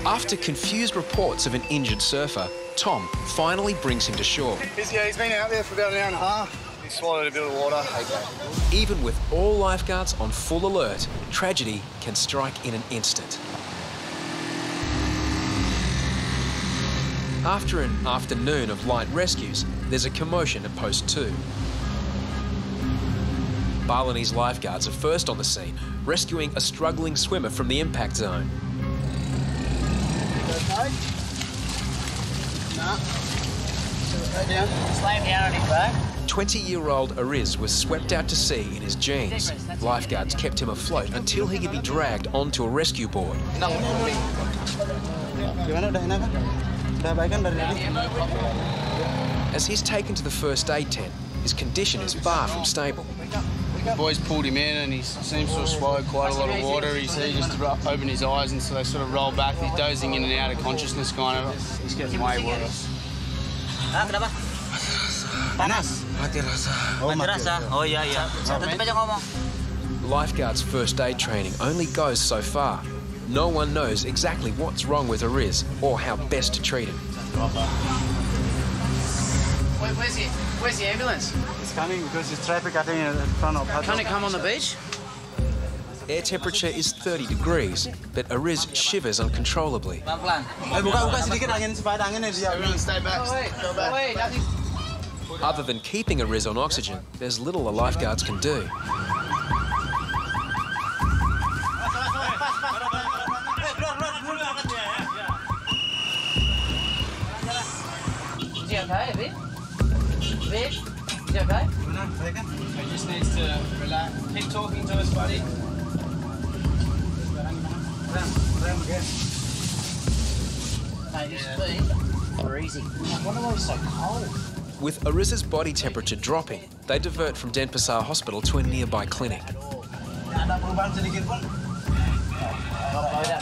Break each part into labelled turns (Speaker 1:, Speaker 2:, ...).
Speaker 1: After confused reports of an injured surfer, Tom finally brings him to shore.
Speaker 2: Yeah, he's been out there for about an hour and a half. He swallowed a bit of water. Okay.
Speaker 1: Even with all lifeguards on full alert, tragedy can strike in an instant. After an afternoon of light rescues, there's a commotion at Post 2. Balinese lifeguards are first on the scene, rescuing a struggling swimmer from the impact zone.
Speaker 2: Okay? No. Stay down.
Speaker 3: Slam down on his back.
Speaker 1: 20-year-old Ariz was swept out to sea in his jeans. Lifeguards kept him afloat until he could be dragged onto a rescue board. As he's taken to the first aid tent, his condition is far from stable.
Speaker 2: The boys pulled him in and he seems to have swallowed quite a lot of water. He just opened his eyes and so they sort of rolled back. He's dozing in and out of consciousness, kind of. He's getting way worse.
Speaker 1: Lifeguards' first aid training only goes so far. No one knows exactly what's wrong with Ariz or how best to treat him.
Speaker 3: Where's the ambulance?
Speaker 2: It's coming because there's traffic, I think, in front of us.
Speaker 3: Can't it come on the beach?
Speaker 1: Air temperature is 30 degrees, but Ariz shivers uncontrollably.
Speaker 2: Stay back. Go back.
Speaker 1: Other than keeping Ariz on oxygen, there's little the lifeguards can do.
Speaker 3: Is he okay, a bit? Is he okay?
Speaker 2: He just needs to relax. Keep talking to us, buddy.
Speaker 3: Mate, his feet are easy. I wonder why he's so cold.
Speaker 1: With Ariz's body temperature dropping, they divert from Denpasar Hospital to a nearby clinic.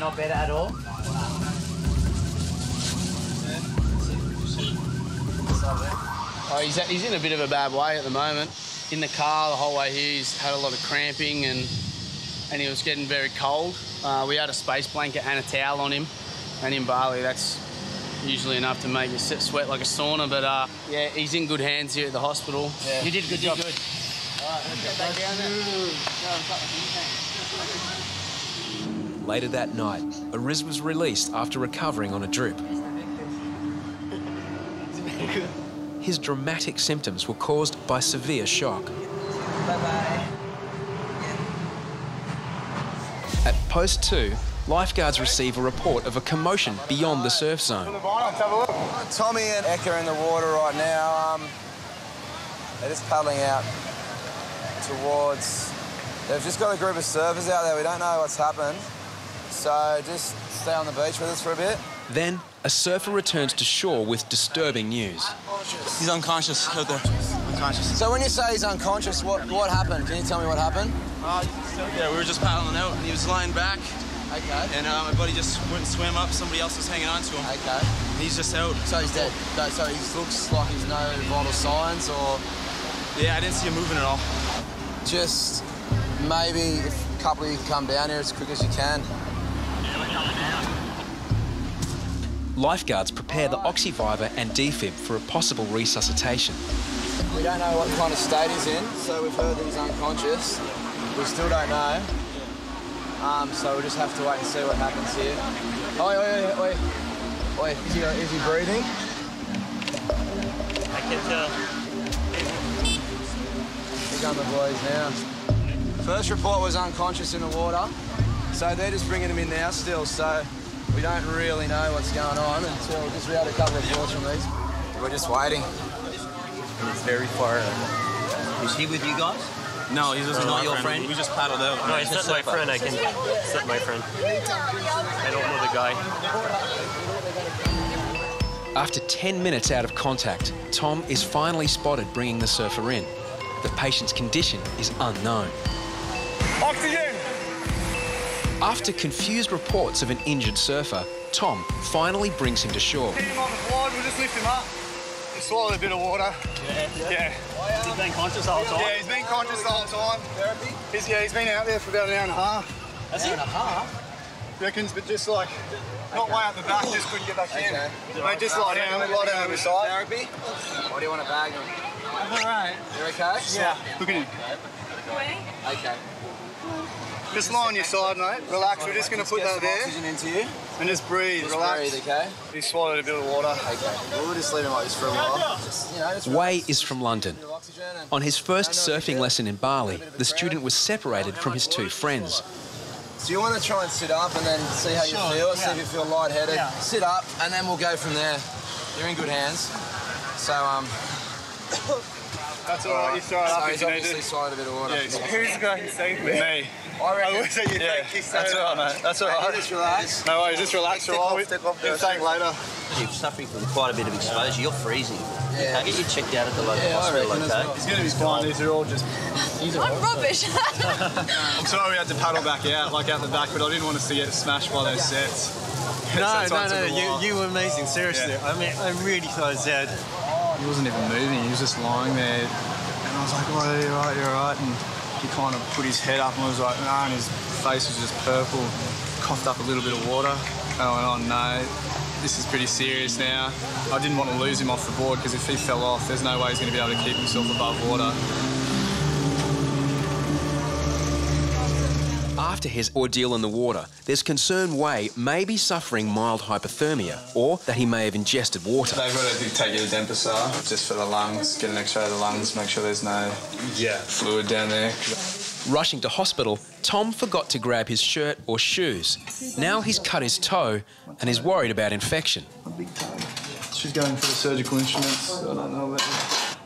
Speaker 3: Not better at all.
Speaker 2: Oh, he's in a bit of a bad way at the moment. In the car the whole way here, he's had a lot of cramping and he was getting very cold. We had a space blanket and a towel on him, and in Bali that's usually enough to make you sweat like a sauna. But yeah, he's in good hands here at the hospital. Yeah.
Speaker 3: You did good job.
Speaker 2: All right, let's get back down there.
Speaker 1: Later that night, Ariz was released after recovering on a drip. His dramatic symptoms were caused by severe shock.
Speaker 3: Bye-bye.
Speaker 1: At Post 2, lifeguards receive a report of a commotion beyond the surf zone.
Speaker 4: Tommy and Eka are in the water right now. They're just paddling out towards... They've just got a group of surfers out there. We don't know what's happened. So just stay on the beach with us for a bit.
Speaker 1: Then, a surfer returns to shore with disturbing news.
Speaker 4: He's unconscious out there. Unconscious. So when you say he's unconscious, what happened? Can you tell me what happened?
Speaker 5: Yeah, we were just paddling out and he was lying back.
Speaker 4: Okay.
Speaker 5: And my buddy just went and swam up. Somebody else was hanging on to him.
Speaker 4: Okay.
Speaker 5: He's just out.
Speaker 4: So he's dead? So he looks like he's no vital signs or...?
Speaker 5: Yeah, I didn't see him moving at all.
Speaker 4: Just maybe if a couple of you can come down here as quick as you can.
Speaker 1: Lifeguards prepare the oxyviva and defib for a possible resuscitation.
Speaker 4: We don't know what kind of state he's in, so we've heard that he's unconscious. We still don't know. So we'll just have to wait and see what happens here. Oi, is he breathing?
Speaker 5: I can tell.
Speaker 4: Here come the boys now. First report was unconscious in the water, so they're just bringing him in now still, so we don't really know what's going on until we just read a couple of reports from these. We're just waiting.
Speaker 5: It's very far.
Speaker 6: Is he with you guys?
Speaker 5: No, he's just
Speaker 6: not your friend.
Speaker 5: We just paddled out.
Speaker 6: No, he's not my friend. I can set my friend. I don't know the guy.
Speaker 1: After 10 minutes out of contact, Tom is finally spotted bringing the surfer in. The patient's condition is unknown.
Speaker 2: Oxygen!
Speaker 1: After confused reports of an injured surfer, Tom finally brings him to shore.
Speaker 2: Keep him on the floor, we'll just lift him up. He swallowed a bit of water. Yeah.
Speaker 6: Has he been conscious the whole time?
Speaker 2: Yeah, he's been conscious the whole time. Therapy? He's been out there for about an hour and a half.
Speaker 6: Has he?
Speaker 2: An hour and a half?
Speaker 7: reckons, but just like, not way out the back, just couldn't get back in. Mate, just lie down on the side.
Speaker 4: Therapy? Or do you want to bag them?
Speaker 7: I'm alright.
Speaker 4: You're okay?
Speaker 7: Yeah. Look at him.
Speaker 4: Okay.
Speaker 7: Just lie on your side, mate. Relax. We're just going to put that there.
Speaker 4: Oxygen into you.
Speaker 7: And just breathe.
Speaker 4: Just
Speaker 7: relax.
Speaker 4: breathe, okay?
Speaker 7: He swallowed a bit of water.
Speaker 4: Okay. We'll just leave him like this for a while. Just
Speaker 1: Wei is from London. On his first surfing lesson in Bali, the student was separated from his two friends.
Speaker 4: So you want to try and sit up and then see how you feel, see if you feel lightheaded. Yeah. Sit up and then we'll go from there. You're in good hands. So,
Speaker 7: That's all right, you throw it up if
Speaker 4: he's
Speaker 7: you need
Speaker 4: obviously
Speaker 7: to.
Speaker 4: swallowed a bit of water.
Speaker 7: Yeah, who's going to save me? Me.
Speaker 4: I reckon.
Speaker 7: I wish that you that's all right, mate. That's all right.
Speaker 4: Just relax.
Speaker 7: No worries, just relax for a while. We'll thank later.
Speaker 8: You're suffering from quite a bit of exposure. You're freezing.
Speaker 4: Yeah.
Speaker 8: I'll get you checked out at the local hospital, okay?
Speaker 7: Well. He's going to be fine. These are all just...
Speaker 9: I'm rubbish.
Speaker 7: I'm sorry we had to paddle back out, like out the back, but I didn't want us to get smashed by those sets.
Speaker 6: No, you were amazing, seriously. Yeah. I mean, I really thought Zed.
Speaker 7: He wasn't even moving, he was just lying there. And I was like, oh, you're right. And he kind of put his head up and was like, no, and his face was just purple. Coughed up a little bit of water. And I went, oh no, this is pretty serious now. I didn't want to lose him off the board because if he fell off, there's no way he's going to be able to keep himself above water.
Speaker 1: After his ordeal in the water, there's concern Wei may be suffering mild hypothermia or that he may have ingested water.
Speaker 7: They've got to take you to Denpasar just for the lungs, get an x-ray of the lungs, make sure there's no fluid down there.
Speaker 1: Rushing to hospital, Tom forgot to grab his shirt or shoes. Now he's cut his toe and is worried about infection.
Speaker 7: A big toe. She's going for the surgical instruments. I don't know about that.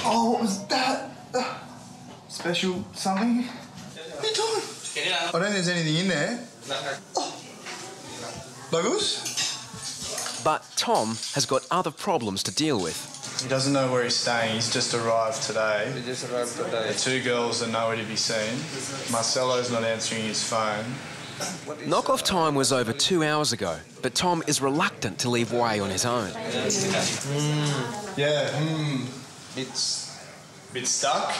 Speaker 7: Oh, what was that? Special something? What are you doing? I don't think there's anything in there. Oh. Logos?
Speaker 1: But Tom has got other problems to deal with.
Speaker 7: He doesn't know where he's staying. He's just arrived today. The two girls are nowhere to be seen. Marcelo's not answering his phone.
Speaker 1: Knock-off time was over 2 hours ago, but Tom is reluctant to leave Wei on his own.
Speaker 7: It's a bit stuck.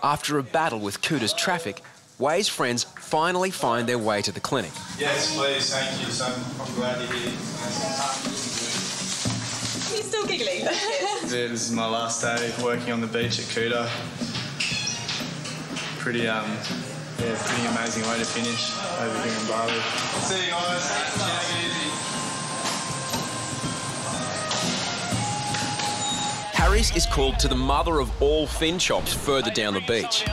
Speaker 1: After a battle with Kuta's traffic, Wei's friends finally find their way to the clinic.
Speaker 7: Yes, please, thank you. So I'm glad to hear.
Speaker 9: He's still giggling.
Speaker 7: This is my last day working on the beach at Kuta. Pretty amazing way to finish over here in Bali. See you guys. Take it easy.
Speaker 1: Harris is called to the mother of all fin chops further down the beach.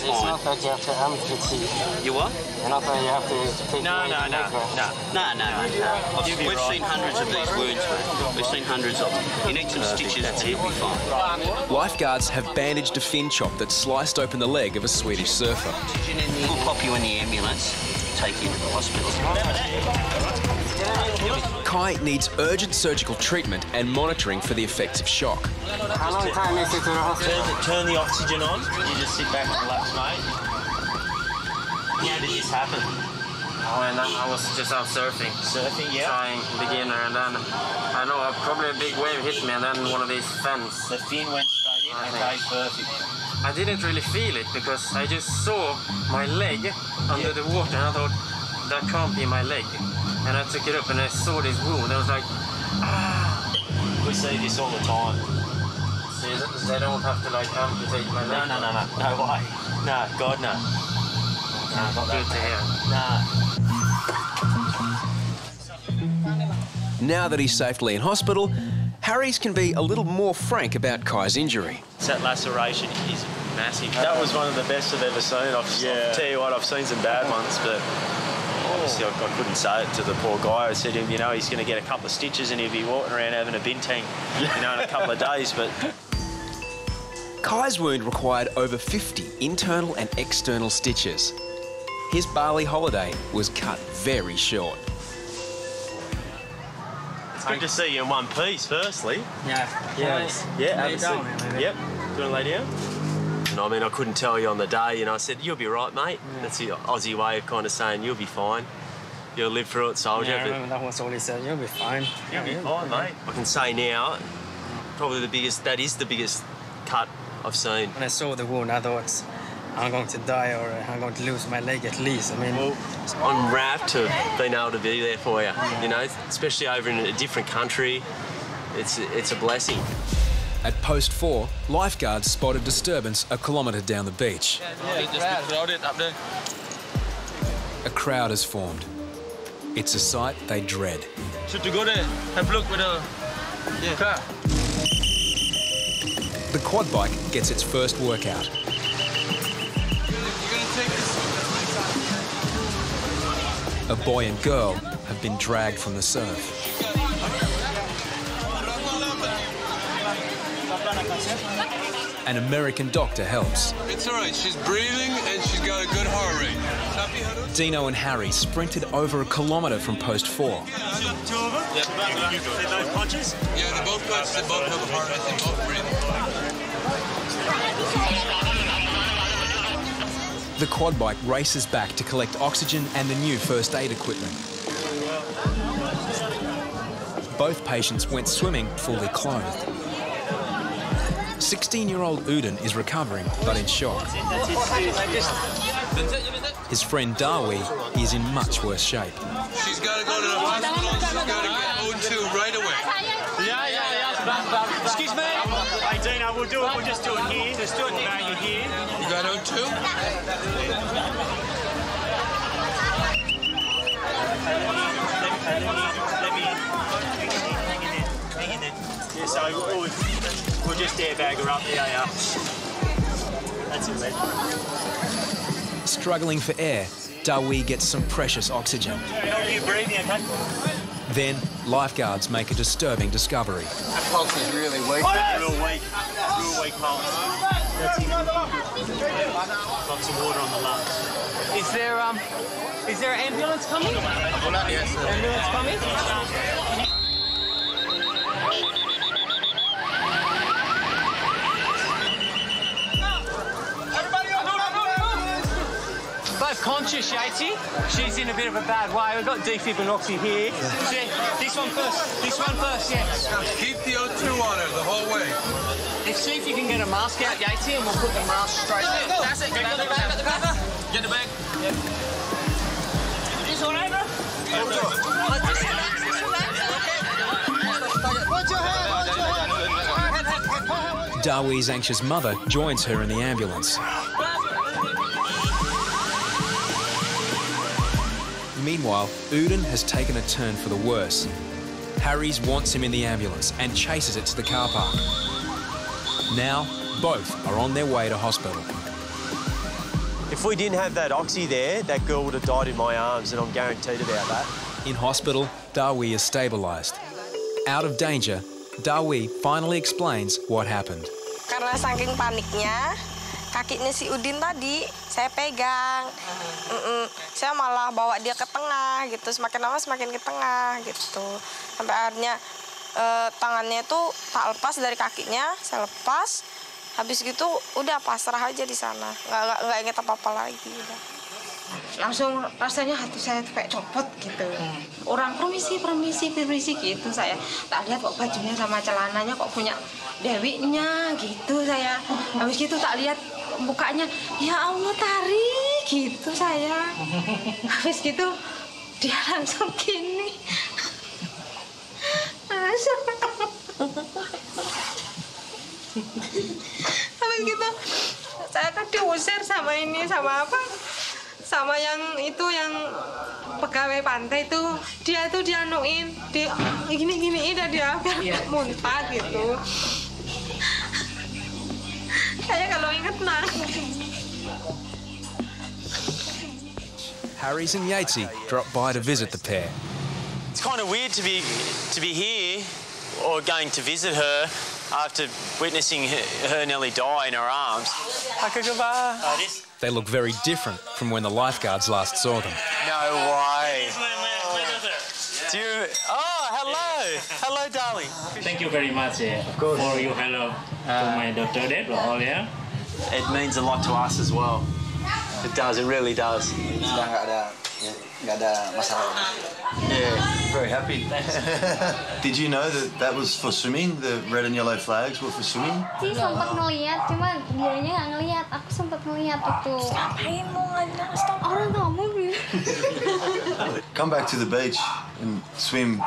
Speaker 10: It's not that you have to amputate.
Speaker 8: You what?
Speaker 10: And I thought you have to take
Speaker 8: No. We've seen hundreds of these wounds, mate. We've seen hundreds of them. You need some stitches and you'll be fine.
Speaker 1: Lifeguards have bandaged a fin chop that sliced open the leg of a Swedish surfer.
Speaker 8: We'll pop you in the ambulance, take you to the hospital.
Speaker 1: Kai needs urgent surgical treatment and monitoring for the effects of shock.
Speaker 10: How long time is it to the hospital?
Speaker 6: Turn the oxygen on. You just sit back and relax, mate. How did this happen?
Speaker 10: When I was just out surfing.
Speaker 6: Surfing, yeah.
Speaker 10: Trying beginner, and then I know probably a big wave hit me, and then one of these fins.
Speaker 6: The fin went straight in. Okay, perfect.
Speaker 10: I didn't really feel it because I just saw my leg under the water, and I thought that can't be my leg. And I took it up and I saw this wound. I was like, ah.
Speaker 6: We see this all the time.
Speaker 10: So I don't have to like amputate my leg.
Speaker 6: No way. No, God no.
Speaker 10: Good to hear.
Speaker 1: Now that he's safely in hospital, Harry's can be a little more frank about Kai's injury.
Speaker 6: That laceration is massive. That was one of the best I've ever seen. I'll tell you what, I've seen some bad ones, but obviously I couldn't say it to the poor guy. I said to him, you know, he's going to get a couple of stitches and he'll be walking around having a bintang, you know, in a couple of days. But
Speaker 1: Kai's wound required over 50 internal and external stitches. His Bali holiday was cut very short.
Speaker 6: It's good to see you in one piece, firstly.
Speaker 10: Yeah.
Speaker 6: Yeah, have a seat. Yep. Do you want to lay down? I mean, I couldn't tell you on the day, I said, you'll be right, mate. Yeah. That's the Aussie way of kind of saying, you'll be fine. You'll live through it, soldier.
Speaker 10: Yeah, I remember that was all he said, you'll be fine.
Speaker 6: You'll be fine, mate. I can say now, probably that is the biggest cut I've seen.
Speaker 10: When I saw the wound, I thought, I'm going to die or I'm going to lose my leg at least. I mean,
Speaker 6: well, I'm rapt to have been able to be there for you, especially over in a different country. It's a blessing.
Speaker 1: At post 4, lifeguards spotted disturbance a kilometre down the beach.
Speaker 5: Yeah, crowded up there.
Speaker 1: A crowd has formed. It's a sight they dread.
Speaker 5: Should we go there? Have a look with the car.
Speaker 1: The quad bike gets its first workout. A boy and girl have been dragged from the surf. An American doctor helps.
Speaker 11: It's all right, she's breathing and she's got a good heart rate.
Speaker 1: Dino and Harry sprinted over a kilometre from post 4.
Speaker 11: Two of them? Yeah. They both punches? Yeah, they both punch, they both have a heart rate, they both breathing.
Speaker 1: The quad bike races back to collect oxygen and the new first aid equipment. Both patients went swimming fully clothed. 16-year-old Udin is recovering, but in shock. His friend Darwi is in much worse shape.
Speaker 11: She's got to go to the hospital, she's got to get O2 right away.
Speaker 12: Yeah. Excuse me? Hey, Dino, we'll just do it here. Just do it now, you're here.
Speaker 11: You got O2?
Speaker 12: Hang in there. Yeah, so we'll just airbag her up. Yeah. That's it, mate.
Speaker 1: Struggling for air, Darwi gets some precious oxygen.
Speaker 12: How are you breathing, okay?
Speaker 1: Then, lifeguards make a disturbing discovery.
Speaker 4: That pulse is really weak.
Speaker 12: Real weak pulse. Lots of water on the lungs.
Speaker 3: Is there an ambulance coming?
Speaker 4: Yes, sir.
Speaker 3: Ambulance coming?
Speaker 12: 5 conscious, Yatesy. She's in a bit of a bad way. We've got defib and oxy here. This one first. This one first, yeah.
Speaker 11: Keep the O2 on her the whole way.
Speaker 12: Let's see if you can get a mask out, Yatesy, and we'll put the mask straight there. That's it. Get the bag, get the bag. Get the bag. Yep. This one over.
Speaker 1: Darwi's anxious mother joins her in the ambulance. Meanwhile, Udin has taken a turn for the worse. Harry's wants him in the ambulance and chases it to the car park. Now, both are on their way to hospital.
Speaker 6: If we didn't have that oxy there, that girl would have died in my arms, and I'm guaranteed about that.
Speaker 1: In hospital, Darwi is stabilised. Out of danger, Darwi finally explains what happened.
Speaker 13: Karena saking paniknya, kakinya si Udin tadi saya pegang. Saya malah bawa dia ke tengah gitu, semakin lama semakin ke tengah gitu. Sampai akhirnya tangannya itu tak lepas dari kakinya, saya lepas. Habis gitu udah pasrah aja di sana, nggak inget apa-apa lagi. Udah. Langsung rasanya hati saya tuh kayak copot gitu. Orang permisi gitu saya. Tak lihat kok bajunya sama celananya kok punya Dewinya gitu saya. Habis gitu tak lihat mukanya, ya Allah Tari gitu saya. Habis gitu dia langsung gini. Habis gitu saya kan diusir sama ini sama apa? Sama yang itu yang pegawai pantai itu dia nuin dia gini dan dia muntah gitu. Saya kalau inget nangis.
Speaker 1: Harry's and Yatesy drop by to visit the pair.
Speaker 6: It's kind of weird to be here or going to visit her after witnessing her nearly die in her arms. They look very different from when the lifeguards last saw them. No way. Oh, hello. Hello, darling.
Speaker 12: Thank you very much for your help to my daughter. That all, yeah.
Speaker 6: It means a lot to us as well. It does, it really does.
Speaker 4: Nggak ada masalah.
Speaker 14: Yeah, very happy. Did you know that that was for swimming? The red and yellow flags were for swimming?
Speaker 15: Sih sempat ngeliat, cuman dianya nggak ngeliat. Aku sempat ngeliat waktu. Ngapain mau ngeliat? Orang kamu bilang.
Speaker 14: Come back to the beach and swim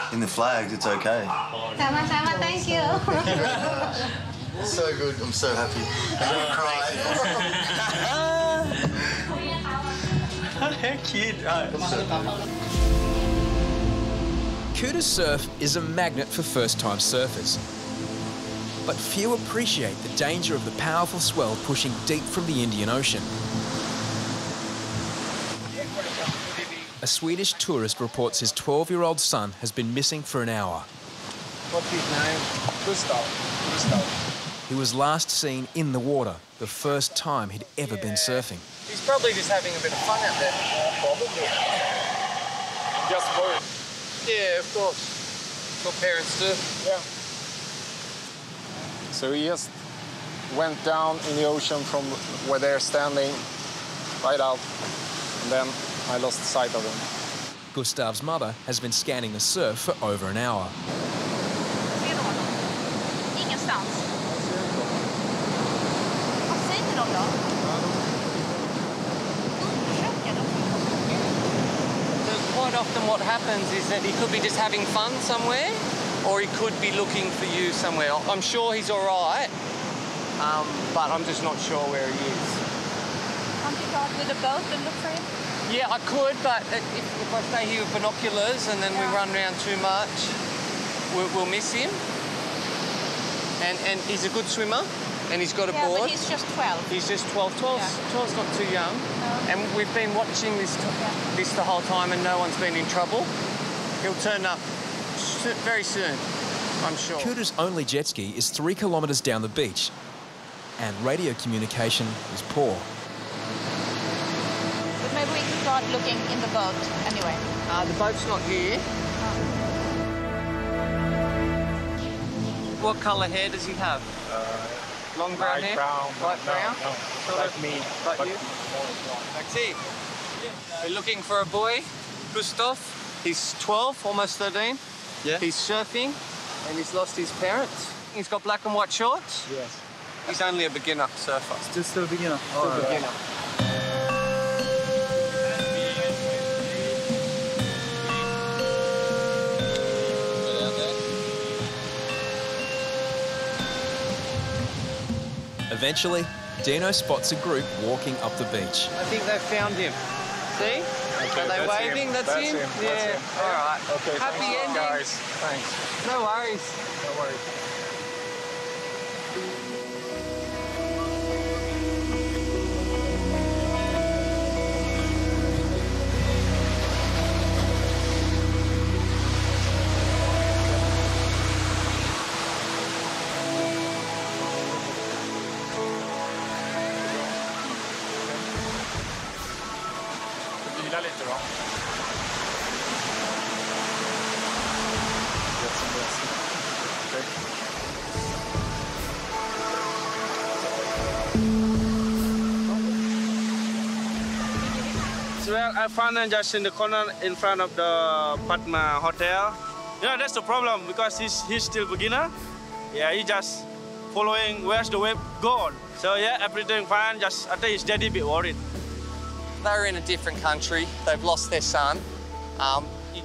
Speaker 14: in the flags. It's okay.
Speaker 15: Sama-sama, thank you.
Speaker 14: So good. I'm so happy. I'm gonna cry.
Speaker 6: How cute.
Speaker 1: Kuda's surf is a magnet for first-time surfers. But few appreciate the danger of the powerful swell pushing deep from the Indian Ocean. A Swedish tourist reports his 12-year-old son has been missing for an hour.
Speaker 7: What's his name? Gustav.
Speaker 1: He was last seen in the water, the first time he'd ever been surfing.
Speaker 7: He's probably just having a bit of fun out there. Probably. Just worried. Yeah, of course. That's what parents do. Yeah. So he just went down in the ocean from where they're standing, right out, and then I lost sight of him.
Speaker 1: Gustav's mother has been scanning the surf for over an hour.
Speaker 15: Ser du honom? Ingenstans. Vad säger de då?
Speaker 12: Quite often what happens is that he could be just having fun somewhere, or he could be looking for you somewhere. I'm sure he's all right, but I'm just not sure where he is.
Speaker 15: Can't you go out with a boat and look for him?
Speaker 12: Yeah, I could, but if I stay here with binoculars and then we run around too much, we'll miss him. And he's a good swimmer, and he's got a board.
Speaker 15: But he's just 12.
Speaker 12: He's just 12. 12's not too young. No. And we've been watching this the whole time, and no one's been in trouble. He'll turn up very soon, I'm sure.
Speaker 1: Kuda's only jet ski is 3 kilometres down the beach, and radio communication is poor.
Speaker 15: But maybe we can start looking in the boat anyway.
Speaker 12: The boat's not here. What colour hair does he have? Long brown hair? Light brown?
Speaker 7: No. Like me.
Speaker 12: Like you? Like see. We're looking for a boy, Gustav. He's 12, almost 13.
Speaker 7: Yeah.
Speaker 12: He's surfing, and he's lost his parents. He's got black and white shorts.
Speaker 7: Yes.
Speaker 12: He's only a beginner surfer.
Speaker 7: Still a beginner.
Speaker 12: Still a beginner.
Speaker 1: Eventually, Dino spots a group walking up the beach.
Speaker 12: I think they found him. See?
Speaker 7: Okay,
Speaker 12: Are they waving?
Speaker 7: Him.
Speaker 12: That's him? Yeah.
Speaker 7: That's him.
Speaker 12: All right.
Speaker 7: Okay.
Speaker 12: Happy ending.
Speaker 7: Guys. Thanks.
Speaker 12: No worries.
Speaker 7: No worries. Lite då.
Speaker 5: So I found him just in the corner in front of the Padma Hotel. Yeah, that's the problem because he's still beginner. Yeah, he just following where's the wave gone. So yeah, everything fine. Just I think his daddy a bit worried.
Speaker 12: They're in a different country. They've lost their son.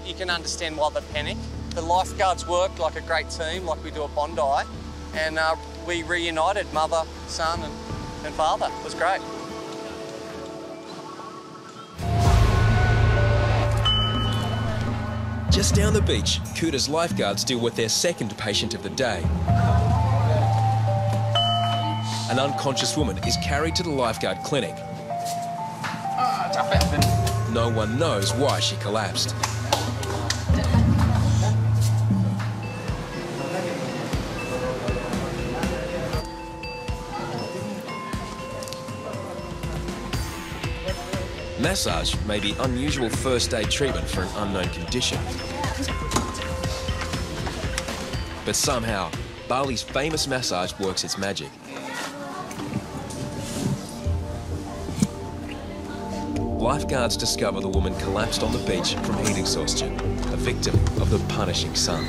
Speaker 12: You can understand why they panic. The lifeguards worked like a great team, like we do at Bondi, and we reunited mother, son, and father. It was great.
Speaker 1: Just down the beach, Kuda's lifeguards deal with their second patient of the day. An unconscious woman is carried to the lifeguard clinic. No one knows why she collapsed. Massage may be unusual first aid treatment for an unknown condition. But somehow, Bali's famous massage works its magic. lifeguards discover the woman collapsed on the beach from heat exhaustion, a victim of the punishing sun.